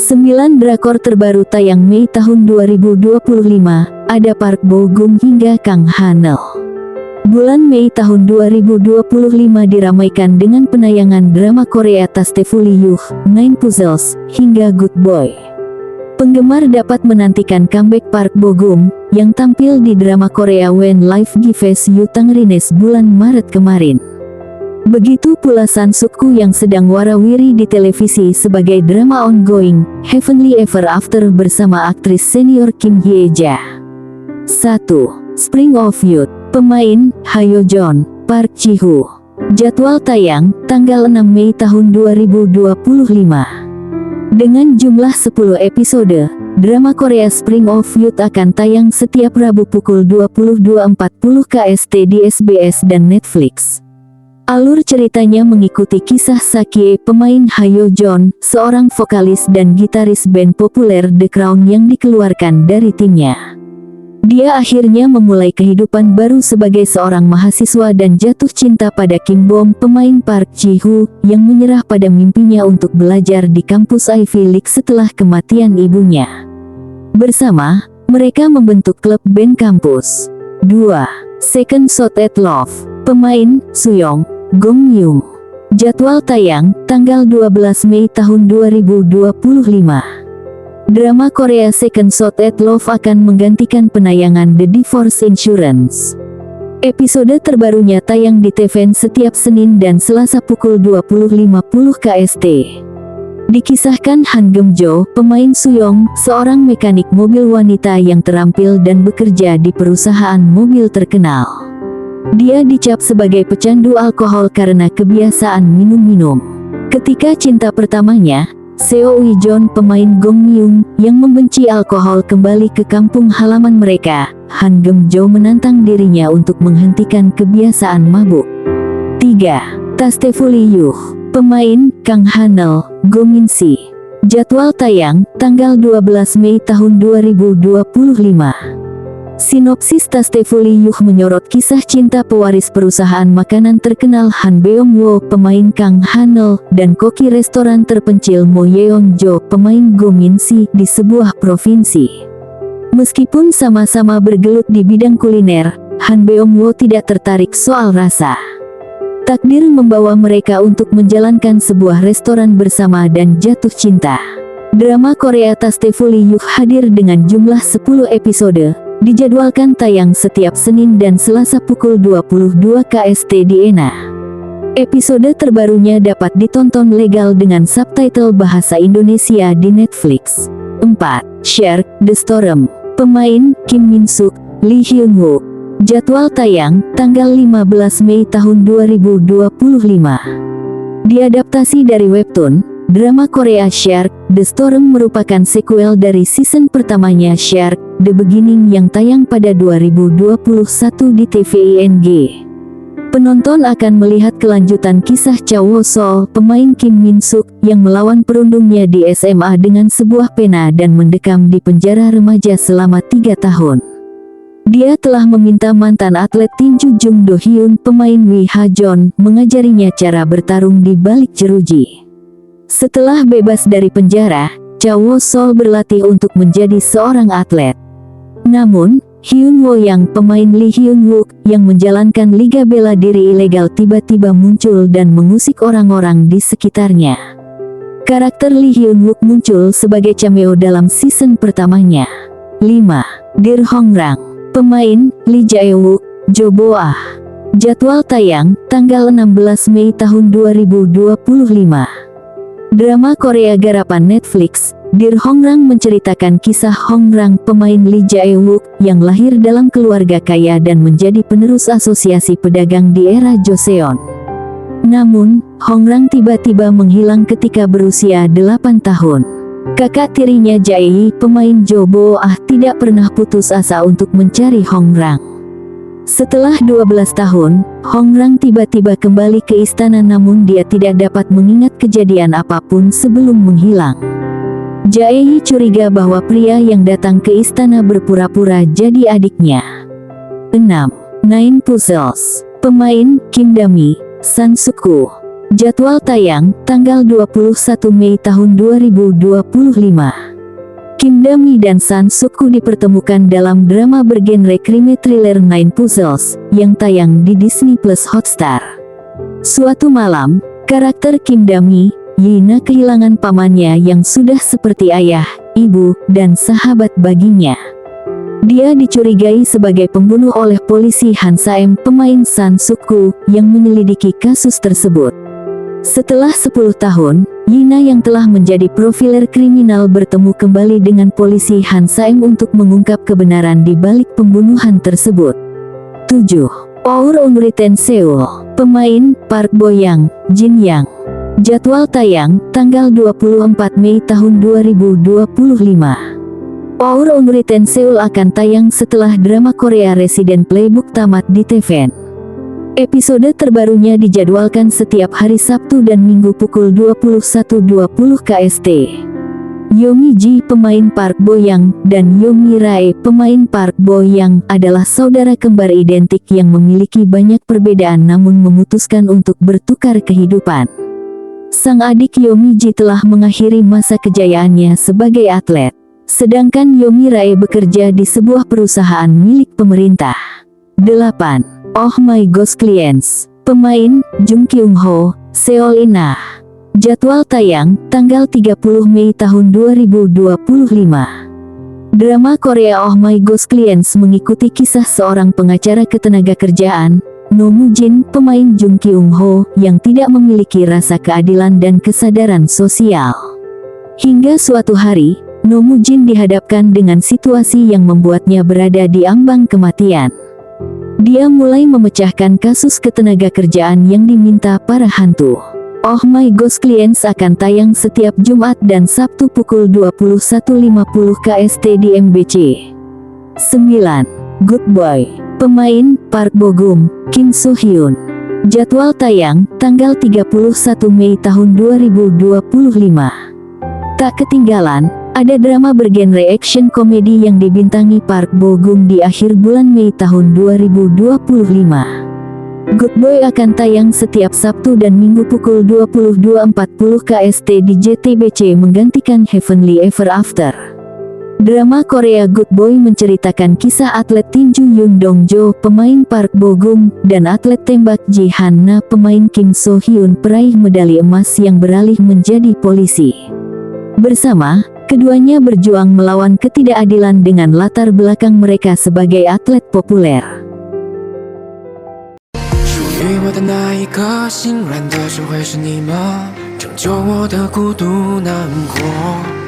9 drakor terbaru tayang Mei tahun 2025, ada Park Bo Gum hingga Kang Hanel. Bulan Mei tahun 2025 diramaikan dengan penayangan drama Korea Tastefully Yuh, Nine Puzzles, hingga Good Boy. Penggemar dapat menantikan comeback Park Bo Gum, yang tampil di drama Korea When Life Gives You Tangerines bulan Maret kemarin. Begitu pula San Suk-ku yang sedang warawiri di televisi sebagai drama ongoing, Heavenly Ever After bersama aktris senior Kim Hye-ja. 1. Spring of Youth. Pemain, Hyo Jeon, Park Ji-hoo. Jadwal tayang, tanggal 6 Mei tahun 2025. Dengan jumlah 10 episode, drama Korea Spring of Youth akan tayang setiap Rabu pukul 22.40 KST di SBS dan Netflix. Alur ceritanya mengikuti kisah Sakie, pemain Hyo Jeon, seorang vokalis dan gitaris band populer The Crown yang dikeluarkan dari timnya. Dia akhirnya memulai kehidupan baru sebagai seorang mahasiswa dan jatuh cinta pada Kim Bom, pemain Park Ji-hoo, yang menyerah pada mimpinya untuk belajar di kampus Ivy League setelah kematian ibunya. Bersama, mereka membentuk klub band kampus. 2. Second Shot at Love. Pemain, Suyong, Gong Myung. Jadwal tayang, tanggal 12 Mei tahun 2025. Drama Korea Second Shot at Love akan menggantikan penayangan The Divorce Insurance. Episode terbarunya tayang di TVN setiap Senin dan Selasa pukul 20.50 KST. Dikisahkan Han Geum-jo, pemain Suyong, seorang mekanik mobil wanita yang terampil dan bekerja di perusahaan mobil terkenal. Dia dicap sebagai pecandu alkohol karena kebiasaan minum-minum. Ketika cinta pertamanya, Seo Ui-jeon, pemain Gong Myung, yang membenci alkohol kembali ke kampung halaman mereka, Han Geum-jo menantang dirinya untuk menghentikan kebiasaan mabuk. 3. Tastefully Yuh. Pemain, Kang Hanel, Go Min-si. Jadwal tayang, tanggal 12 Mei tahun 2025. Sinopsis Tastefully Yuh menyorot kisah cinta pewaris perusahaan makanan terkenal Han Beong-woo, pemain Kang Hanel, dan koki restoran terpencil Mo Yeon-jo, pemain Go Min-si, di sebuah provinsi. Meskipun sama-sama bergelut di bidang kuliner, Han Beong-woo tidak tertarik soal rasa. Takdir membawa mereka untuk menjalankan sebuah restoran bersama dan jatuh cinta. Drama Korea Tastefully Yuh hadir dengan jumlah 10 episode. Dijadwalkan tayang setiap Senin dan Selasa pukul 22 KST di ENA. Episode terbarunya dapat ditonton legal dengan subtitle bahasa Indonesia di Netflix. 4. Shark, The Storm. Pemain, Kim Min-suk, Lee Hyun-wook. Jadwal tayang, tanggal 15 Mei tahun 2025. Diadaptasi dari webtoon, drama Korea Shark, The Storm merupakan sequel dari season pertamanya Shark, The Beginning yang tayang pada 2021 di TVING. Penonton akan melihat kelanjutan kisah Cha Woo-sol, pemain Kim Min-suk, yang melawan perundungnya di SMA dengan sebuah pena dan mendekam di penjara remaja selama 3 tahun. Dia telah meminta mantan atlet tinju Jung Do Hyun, pemain Wi Ha-jeon, mengajarinya cara bertarung di balik jeruji. Setelah bebas dari penjara, Cha Woo-sol berlatih untuk menjadi seorang atlet. Namun, Hyun-woo yang pemain Lee Hyun-wook, yang menjalankan liga bela diri ilegal tiba-tiba muncul dan mengusik orang-orang di sekitarnya. Karakter Lee Hyun-wook muncul sebagai cameo dalam season pertamanya. 5. Dear Hongrang. Pemain, Lee Jae-wook, Jo Bo-ah. Jadwal tayang, tanggal 16 Mei tahun 2025. Drama Korea garapan Netflix, Dear Hongrang menceritakan kisah Hongrang, pemain Lee Jae-wook, yang lahir dalam keluarga kaya dan menjadi penerus asosiasi pedagang di era Joseon. Namun, Hongrang tiba-tiba menghilang ketika berusia 8 tahun. Kakak tirinya Jae, pemain Jo Bo-ah, tidak pernah putus asa untuk mencari Hongrang. Setelah 12 tahun, Hongrang tiba-tiba kembali ke istana, namun dia tidak dapat mengingat kejadian apapun sebelum menghilang. Jae curiga bahwa pria yang datang ke istana berpura-pura jadi adiknya. 6. Nine Puzzles. Pemain, Kim Da-mi, San Suk-ku. Jadwal tayang, tanggal 21 Mei tahun 2025. Kim Da-mi dan San Suk-ku dipertemukan dalam drama bergenre krimi thriller Nine Puzzles, yang tayang di Disney Plus Hotstar. Suatu malam, karakter Kim Da-mi, Yina, kehilangan pamannya yang sudah seperti ayah, ibu, dan sahabat baginya. Dia dicurigai sebagai pembunuh oleh polisi Han Sa-em, pemain San Suk-ku, yang menyelidiki kasus tersebut. Setelah 10 tahun, Yina yang telah menjadi profiler kriminal bertemu kembali dengan polisi Han Sa-em untuk mengungkap kebenaran di balik pembunuhan tersebut. 7. Our Unwritten Seoul. Pemain, Park Bo Young, Jin Yang. Jadwal tayang, tanggal 24 Mei tahun 2025. Our Unwritten Seoul akan tayang setelah drama Korea Resident Playbook tamat di TVN. Episode terbarunya dijadwalkan setiap hari Sabtu dan Minggu pukul 21.20 KST. Yomi Ji, pemain Park Bo Young, dan Yomi Rae, pemain Park Bo Young, adalah saudara kembar identik yang memiliki banyak perbedaan namun memutuskan untuk bertukar kehidupan. Sang adik Yomi Ji telah mengakhiri masa kejayaannya sebagai atlet. Sedangkan Yomi Rae bekerja di sebuah perusahaan milik pemerintah. 8. Oh My Ghost Clients. Pemain, Jung Kyung Ho, Seol In-ah. Jadwal tayang, tanggal 30 Mei tahun 2025. Drama Korea Oh My Ghost Clients mengikuti kisah seorang pengacara ketenagakerjaan, No Mu Jin, pemain Jung Kyung Ho, yang tidak memiliki rasa keadilan dan kesadaran sosial. Hingga suatu hari, No Mu Jin dihadapkan dengan situasi yang membuatnya berada di ambang kematian. Dia mulai memecahkan kasus ketenagakerjaan yang diminta para hantu. Oh My Ghost Clients akan tayang setiap Jumat dan Sabtu pukul 21.50 KST di MBC. 9. Good Boy. Pemain, Park Bo Gum, Kim So Hyun. Jadwal tayang, tanggal 31 Mei tahun 2025. Tak ketinggalan, ada drama bergenre action komedi yang dibintangi Park Bo Gum di akhir bulan Mei tahun 2025. Good Boy akan tayang setiap Sabtu dan Minggu pukul 22.40 KST di JTBC menggantikan Heavenly Ever After. Drama Korea Good Boy menceritakan kisah atlet tinju Yoon Dong Jo, pemain Park Bo Gum, dan atlet tembak Ji Han Na, pemain Kim So Hyun, peraih medali emas yang beralih menjadi polisi. Bersama, keduanya berjuang melawan ketidakadilan dengan latar belakang mereka sebagai atlet populer. 属于我的那一颗心软的是会是你吗？拯救我的孤独难过。